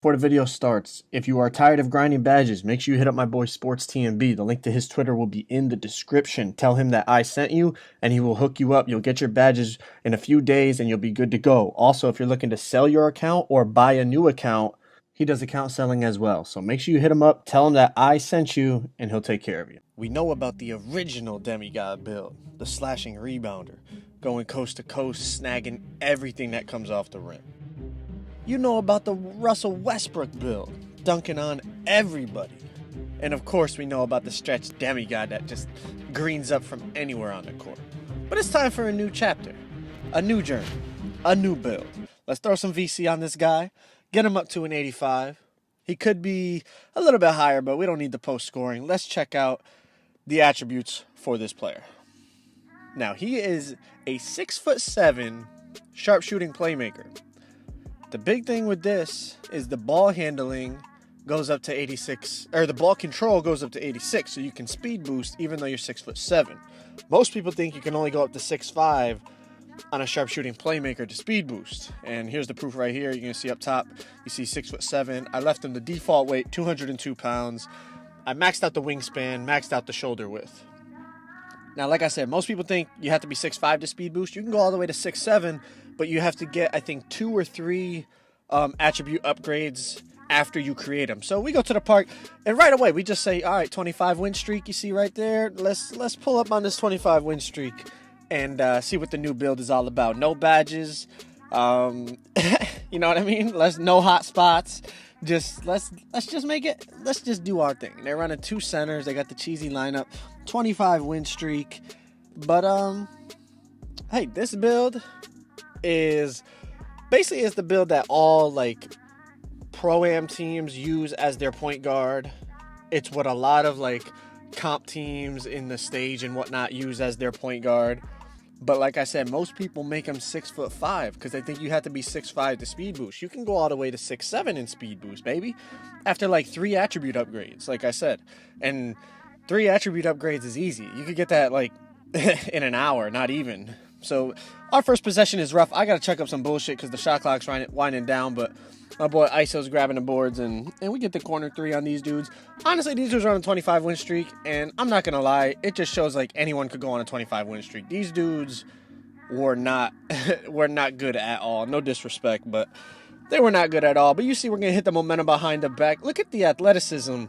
Before the video starts, if you are tired of grinding badges, make sure you hit up my boy Sports TNB. The link to his Twitter will be in the description. Tell him that I sent you and he will hook you up. You'll get your badges in a few days and you'll be good to go. Also, if you're looking to sell your account or buy a new account, he does account selling as well. So make sure you hit him up, tell him that I sent you, and he'll take care of you. We know about the original Demigod build, the slashing rebounder, going coast to coast, snagging everything that comes off the rim. You know about the Russell Westbrook build, dunking on everybody. And of course we know about the stretch Demigod that just greens up from anywhere on the court. But it's time for a new chapter, a new journey, a new build. Let's throw some VC on this guy, get him up to an 85. He could be a little bit higher, but we don't need the post scoring. Let's check out the attributes for this player. Now, he is a 6'7" sharpshooting playmaker. The big thing with this is the ball handling goes up to 86, or the ball control goes up to 86, so you can speed boost even though you're 6'7". Most people think you can only go up to 6'5" on a sharpshooting playmaker to speed boost. And here's the proof right here. You're gonna see up top, you see 6'7". I left him the default weight, 202 pounds. I maxed out the wingspan, maxed out the shoulder width. Now, like I said, most people think you have to be 6'5" to speed boost. You can go all the way to 6'7", but you have to get, I think, 2 or 3 attribute upgrades after you create them. So we go to the park, and right away we just say, all right, 25 win streak. You see right there. Let's pull up on this 25 win streak and see what the new build is all about. No badges, you know what I mean? No hot spots. Let's just make it. Let's just do our thing. They're running 2 centers. They got the cheesy lineup, 25 win streak. But hey, this build is basically the build that all like pro-am teams use as their point guard. It's what a lot of like comp teams in the stage and whatnot use as their point guard. But like I said, most people make them 6'5" because they think you have to be 6'5" to speed boost. You can go all the way to 6'7" in speed boost, baby, after like 3 attribute upgrades, like I said. And 3 attribute upgrades is easy. You could get that like in an hour, not even. So our first possession is rough. I got to check up some bullshit because the shot clock's winding down, but my boy ISO's grabbing the boards, and we get the corner 3 on these dudes. Honestly, these dudes are on a 25 win streak, and I'm not going to lie, it just shows like anyone could go on a 25 win streak. These dudes were not good at all. No disrespect, but they were not good at all. But you see we're going to hit the momentum behind the back. Look at the athleticism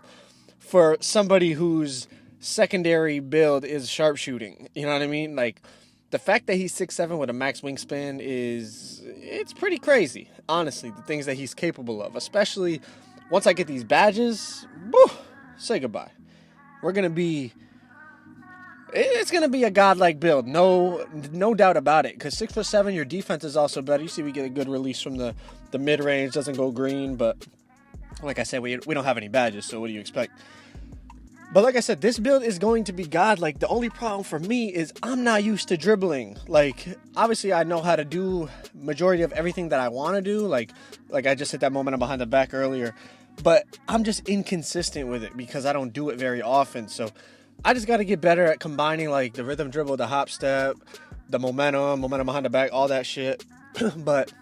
for somebody whose secondary build is sharpshooting. You know what I mean? Like, the fact that he's 6'7" with a max wingspan it's pretty crazy, honestly, the things that he's capable of. Especially once I get these badges, whew, say goodbye. It's gonna be a godlike build, no doubt about it. Because 6'7", your defense is also better. You see we get a good release from the mid-range, doesn't go green, but like I said, we don't have any badges, so what do you expect? But like I said, this build is going to be god. Like, the only problem for me is I'm not used to dribbling. Like, obviously I know how to do majority of everything that I want to do. Like I just hit that momentum behind the back earlier. But I'm just inconsistent with it because I don't do it very often. So I just got to get better at combining like the rhythm dribble, the hop step, the momentum behind the back, all that shit. But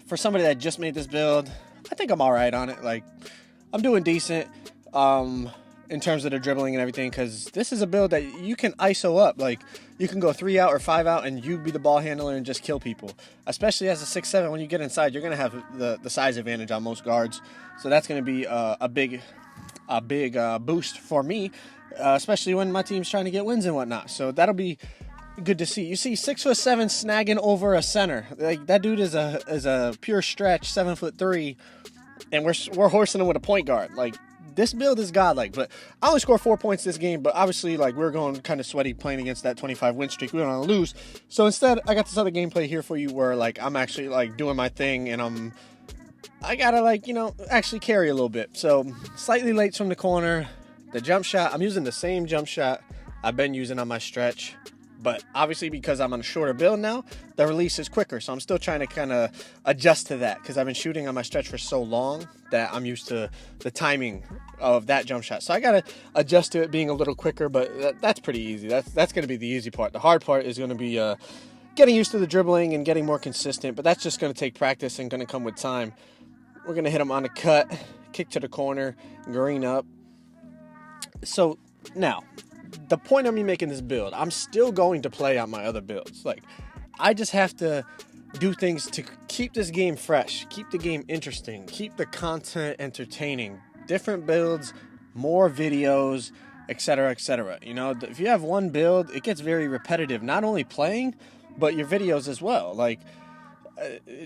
for somebody that just made this build, I think I'm all right on it. Like, I'm doing decent. In terms of the dribbling and everything, because this is a build that you can ISO up. Like, you can go 3 out or 5 out and you be the ball handler and just kill people. Especially as a 6'7", when you get inside, you're going to have the size advantage on most guards. So that's going to be a big boost for me, especially when my team's trying to get wins and whatnot. So that'll be good to see. You see 6'7" snagging over a center. Like, that dude is a pure stretch, 7'3", and we're horsing him with a point guard. Like, this build is godlike. But I only scored 4 points this game, but obviously, like, we're going kind of sweaty playing against that 25 win streak. We don't want to lose. So instead, I got this other gameplay here for you where, like, I'm actually, like, doing my thing, and I gotta, like, you know, actually carry a little bit. So slightly late from the corner. The jump shot, I'm using the same jump shot I've been using on my stretch. But obviously, because I'm on a shorter build now, the release is quicker. So I'm still trying to kind of adjust to that because I've been shooting on my stretch for so long that I'm used to the timing of that jump shot. So I got to adjust to it being a little quicker, but that's pretty easy. That's going to be the easy part. The hard part is going to be getting used to the dribbling and getting more consistent, but that's just going to take practice and going to come with time. We're going to hit him on the cut, kick to the corner, green up. So now, the point of me making this build, I'm still going to play on my other builds. Like, I just have to do things to keep this game fresh, keep the game interesting, keep the content entertaining. Different builds, more videos, etc., etc. You know, if you have one build, it gets very repetitive, not only playing, but your videos as well. Like,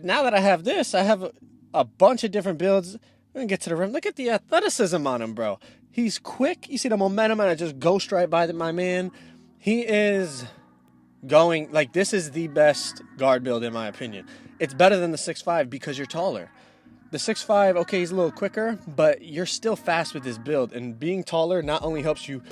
now that I have this, I have a bunch of different builds. We're gonna get to the rim. Look at the athleticism on him, bro. He's quick. You see the momentum, and I just ghost right by my man. He is going, like, this is the best guard build in my opinion. It's better than the 6'5" because you're taller. The 6'5", okay, he's a little quicker, but you're still fast with this build. And being taller not only helps you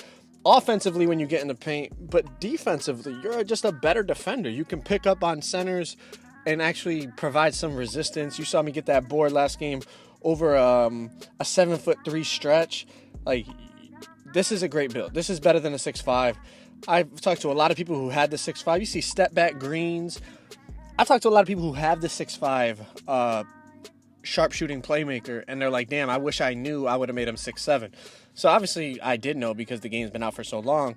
offensively when you get in the paint, but defensively, you're just a better defender. You can pick up on centers and actually provide some resistance. You saw me get that board last game over a 7'3" stretch. Like, this is a great build. This is better than a 6'5". I've talked to a lot of people who had the 6'5". You see step back greens. I've talked to a lot of people who have the 6'5", sharpshooting playmaker, and they're like, damn, I wish I knew I would have made him 6'7". So obviously I did know because the game's been out for so long.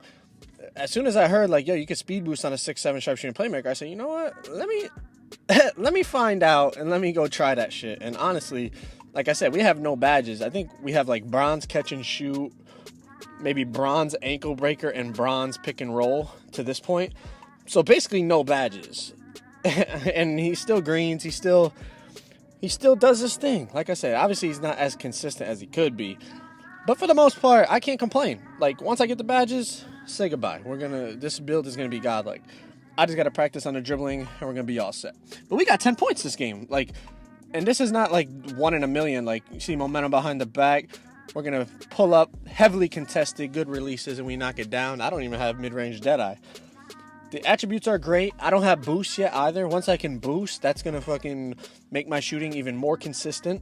As soon as I heard, like, yo, you could speed boost on a 6'7" sharpshooting playmaker, I said, you know what, let me find out and let me go try that shit. And honestly, like I said, we have no badges. I think we have like bronze catch and shoot, maybe bronze ankle breaker, and bronze pick and roll to this point. So basically no badges. And he still greens. He still does this thing. Like I said, obviously he's not as consistent as he could be, but for the most part, I can't complain. Like, once I get the badges, say goodbye. This build is gonna be godlike. I just gotta practice on the dribbling, and we're gonna be all set. But we got 10 points this game. Like, and this is not like 1 in a million. Like, you see momentum behind the back. We're gonna pull up, heavily contested, good releases, and we knock it down. I don't even have mid-range Deadeye. The attributes are great. I don't have boost yet either. Once I can boost, that's going to fucking make my shooting even more consistent.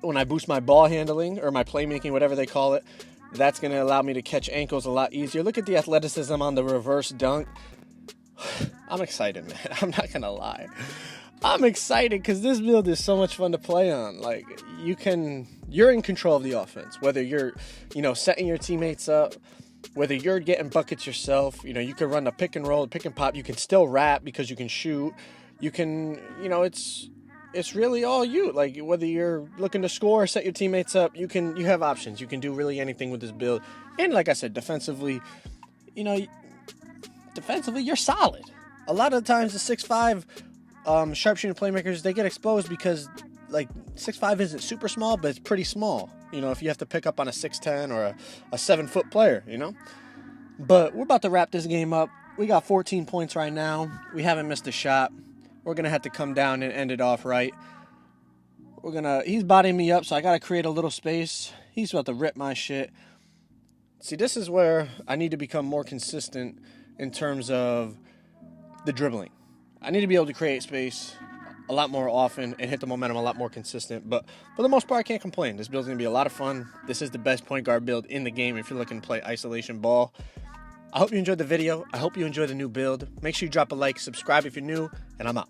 When I boost my ball handling, or my playmaking, whatever they call it, that's going to allow me to catch ankles a lot easier. Look at the athleticism on the reverse dunk. I'm excited, man. I'm not going to lie. I'm excited because this build is so much fun to play on. Like, you're in control of the offense. Whether you're, setting your teammates up, whether you're getting buckets yourself, you can run the pick and roll, pick and pop. You can still rap because you can shoot. You can, it's really all you. Like, whether you're looking to score or set your teammates up, you have options. You can do really anything with this build. And like I said, defensively, you're solid. A lot of the times the 6'5", sharpshooting playmakers, they get exposed because, like, 6'5" isn't super small, but it's pretty small. If you have to pick up on a 6'10" or a 7-foot player, But we're about to wrap this game up. We got 14 points right now. We haven't missed a shot. We're going to have to come down and end it off right. He's bodying me up, so I got to create a little space. He's about to rip my shit. See, this is where I need to become more consistent in terms of the dribbling. I need to be able to create space a lot more often and hit the momentum a lot more consistent. But for the most part, I can't complain. This build's going to be a lot of fun. This is the best point guard build in the game if you're looking to play isolation ball. I hope you enjoyed the video. I hope you enjoyed the new build. Make sure you drop a like, subscribe if you're new, and I'm out.